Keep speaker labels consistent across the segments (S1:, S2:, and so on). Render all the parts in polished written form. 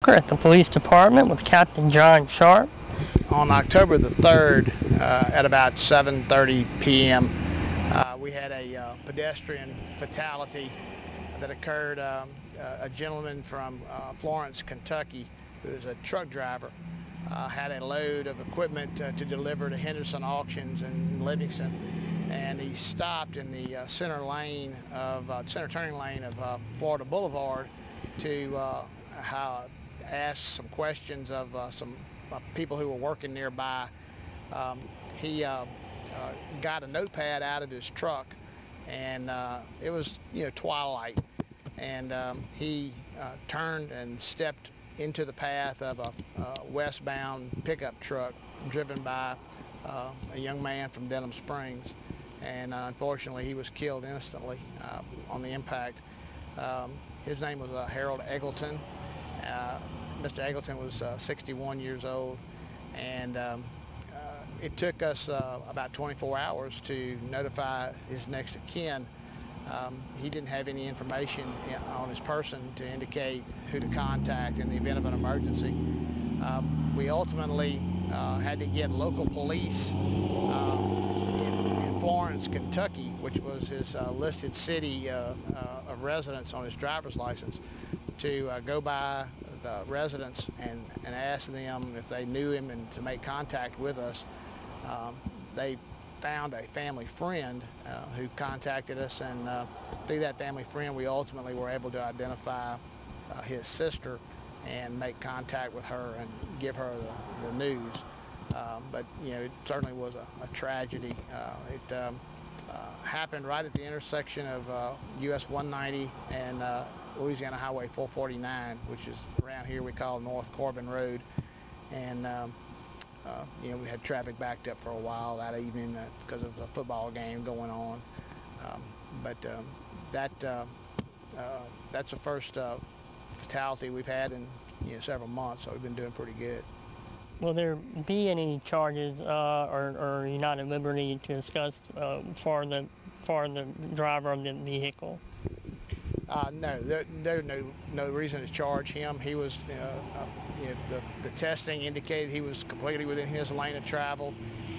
S1: Walker at the Police Department with Captain John Sharp.
S2: On October the 3rd at about 7:30 p.m. We had a pedestrian fatality that occurred. A gentleman from Florence, Kentucky, who is a truck driver, had a load of equipment to deliver to Henderson Auctions in Livingston, and he stopped in the center turning lane of Florida Boulevard to ask some questions of some people who were working nearby. He got a notepad out of his truck, and it was twilight, and he turned and stepped into the path of a westbound pickup truck driven by a young man from Denham Springs, and unfortunately he was killed instantly on the impact. His name was Harold Eggleton. Mr. Eggleton was 61 years old, and it took us about 24 hours to notify his next of kin. He didn't have any information on his person to indicate who to contact in the event of an emergency. We ultimately had to get local police in Florence, Kentucky, which was his listed city of residence on his driver's license, to go by the residents and ask them if they knew him and to make contact with us. They found a family friend who contacted us, and through that family friend we ultimately were able to identify his sister and make contact with her and give her the news. But it certainly was a tragedy. It happened right at the intersection of US 190 and Louisiana Highway 449, which is around here we call North Corbin Road, and we had traffic backed up for a while that evening because of a football game going on. That's the first fatality we've had in several months, so we've been doing pretty good.
S1: Will there be any charges, or are you not at liberty to discuss for the driver of the vehicle?
S2: No, there's no reason to charge him. He was, the testing indicated he was completely within his lane of travel.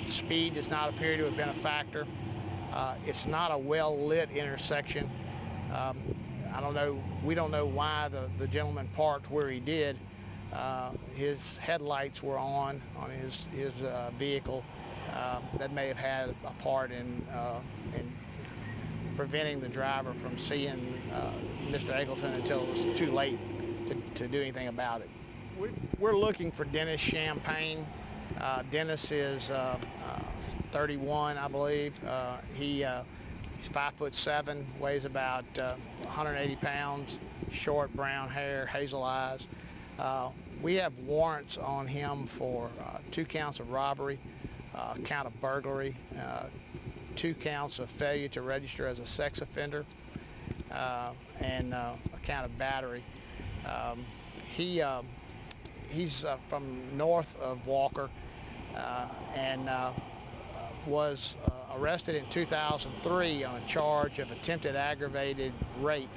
S2: Speed does not appear to have been a factor. It's not a well-lit intersection. We don't know why the gentleman parked where he did. His headlights were on his vehicle. That may have had a part in preventing the driver from seeing Mr. Eggleton until it was too late to do anything about it. We're looking for Dennis Champagne. Dennis is 31, I believe. He's 5'7", weighs about 180 pounds, short brown hair, hazel eyes. We have warrants on him for 2 counts of robbery, a count of burglary, 2 counts of failure to register as a sex offender, and a count of battery. He's from north of Walker, and was arrested in 2003 on a charge of attempted aggravated rape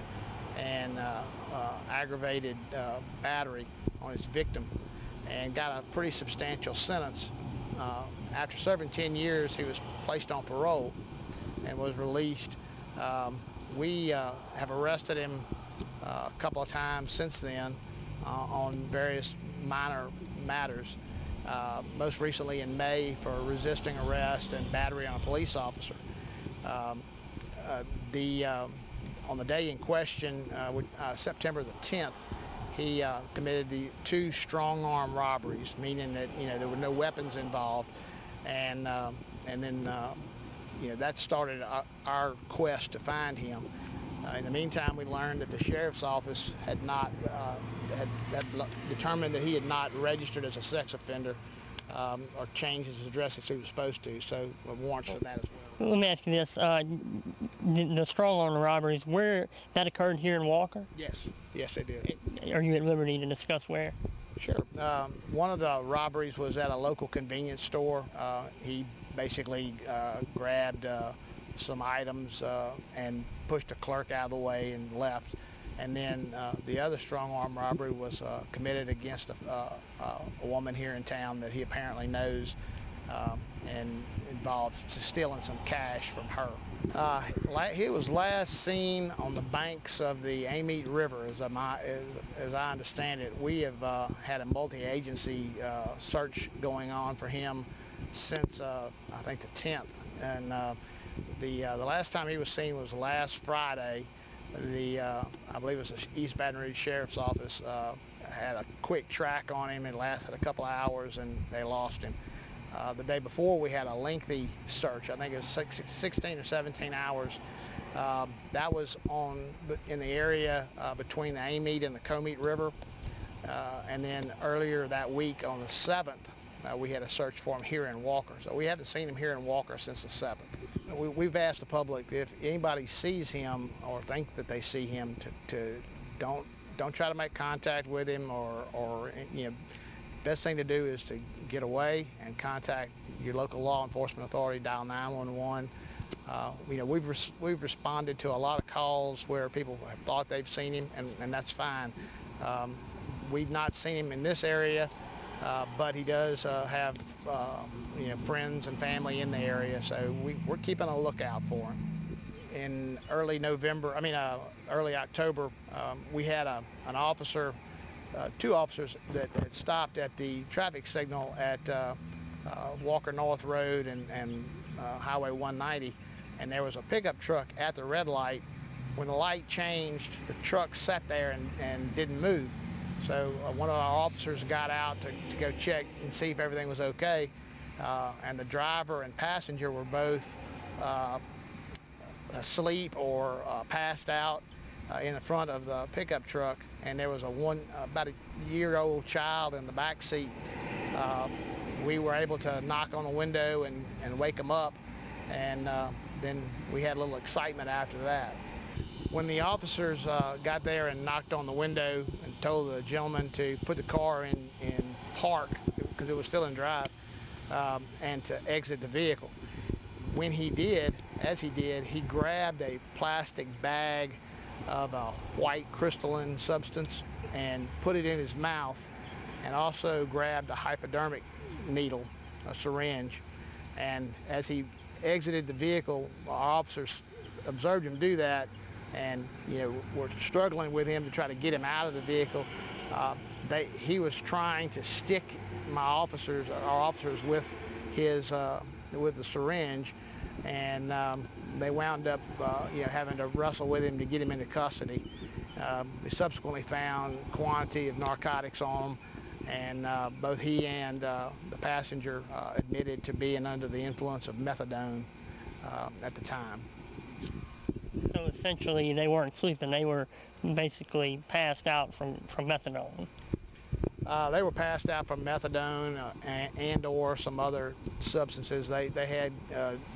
S2: and aggravated battery on his victim, and got a pretty substantial sentence. After serving 10 years, he was placed on parole and was released. We have arrested him a couple of times since then on various minor matters. Most recently in May for resisting arrest and battery on a police officer. On the day in question, September the 10th, he committed the 2 strong-arm robberies, meaning that there were no weapons involved, and then that started our quest to find him. In the meantime, we learned that the sheriff's office had not had determined that he had not registered as a sex offender or changed his address as he was supposed to, so warrants for that as well.
S1: Let me ask you this: the strong-arm robberies, where that occurred here in Walker?
S2: Yes, they did.
S1: Are you at liberty to discuss where?
S2: Sure. One of the robberies was at a local convenience store. He basically grabbed some items and pushed a clerk out of the way and left. And then the other strong arm robbery was committed against a woman here in town that he apparently knows, and involved stealing some cash from her. He was last seen on the banks of the Amite River, as I understand it. We have had a multi-agency search going on for him since I think the 10th, and the last time he was seen was last Friday. I believe it was the East Baton Rouge Sheriff's Office had a quick track on him. It lasted a couple of hours and they lost him. The day before we had a lengthy search. I think it was 16 or 17 hours. That was in the area between the Amite and the Comite River. And then earlier that week on the 7th, we had a search for him here in Walker. So we haven't seen him here in Walker since the 7th. We've asked the public if anybody sees him or think that they see him to don't try to make contact with him, or best thing to do is to get away and contact your local law enforcement authority. Dial 911. We've responded to a lot of calls where people have thought they've seen him, and that's fine. We've not seen him in this area, but he does have friends and family in the area, so we're keeping a lookout for him. In early October, we had an officer, two officers that had stopped at the traffic signal at Walker North Road and Highway 190, and there was a pickup truck at the red light. When the light changed, the truck sat there and didn't move. So one of our officers got out to go check and see if everything was okay, and the driver and passenger were both asleep or passed out in the front of the pickup truck, and there was about a year-old child in the back seat. We were able to knock on the window and wake them up, and then we had a little excitement after that. When the officers got there and knocked on the window and told the gentleman to put the car in park, because it was still in drive, and to exit the vehicle, when he did, he grabbed a plastic bag of a white crystalline substance and put it in his mouth, and also grabbed a hypodermic needle, a syringe. And as he exited the vehicle, our officers observed him do that, and were struggling with him to try to get him out of the vehicle. He was trying to stick our officers with the syringe, and they wound up having to wrestle with him to get him into custody. We subsequently found quantity of narcotics on him, and both he and the passenger admitted to being under the influence of methadone at the time.
S1: So essentially they weren't sleeping, they were basically passed out from methadone.
S2: They were passed out from methadone and or some other substances. They had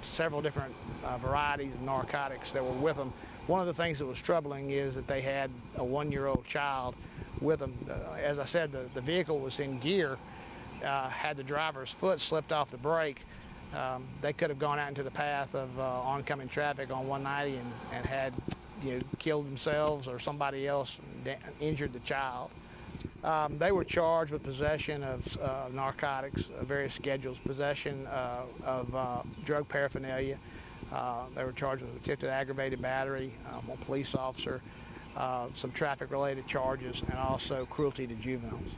S2: several different varieties of narcotics that were with them. One of the things that was troubling is that they had a 1-year-old child with them. As I said, the vehicle was in gear. Had the driver's foot slipped off the brake, they could have gone out into the path of oncoming traffic on 190 and had killed themselves or somebody else injured the child. They were charged with possession of narcotics, various schedules, possession of drug paraphernalia. They were charged with attempted aggravated battery on a police officer, some traffic-related charges, and also cruelty to juveniles.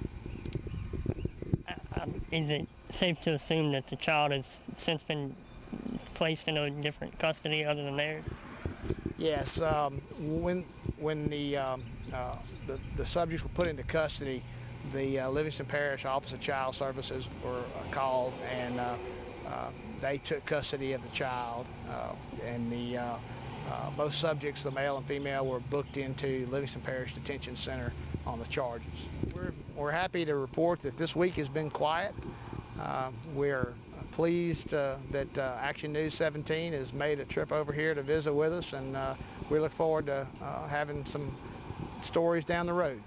S1: Is it safe to assume that the child has since been placed in a different custody other than theirs?
S2: Yes. When the subjects were put into custody, the Livingston Parish Office of Child Services were called, and they took custody of the child, and both subjects, the male and female, were booked into Livingston Parish Detention Center on the charges. We're happy to report that this week has been quiet. We're pleased that Action News 17 has made a trip over here to visit with us, and we look forward to having some stories down the road.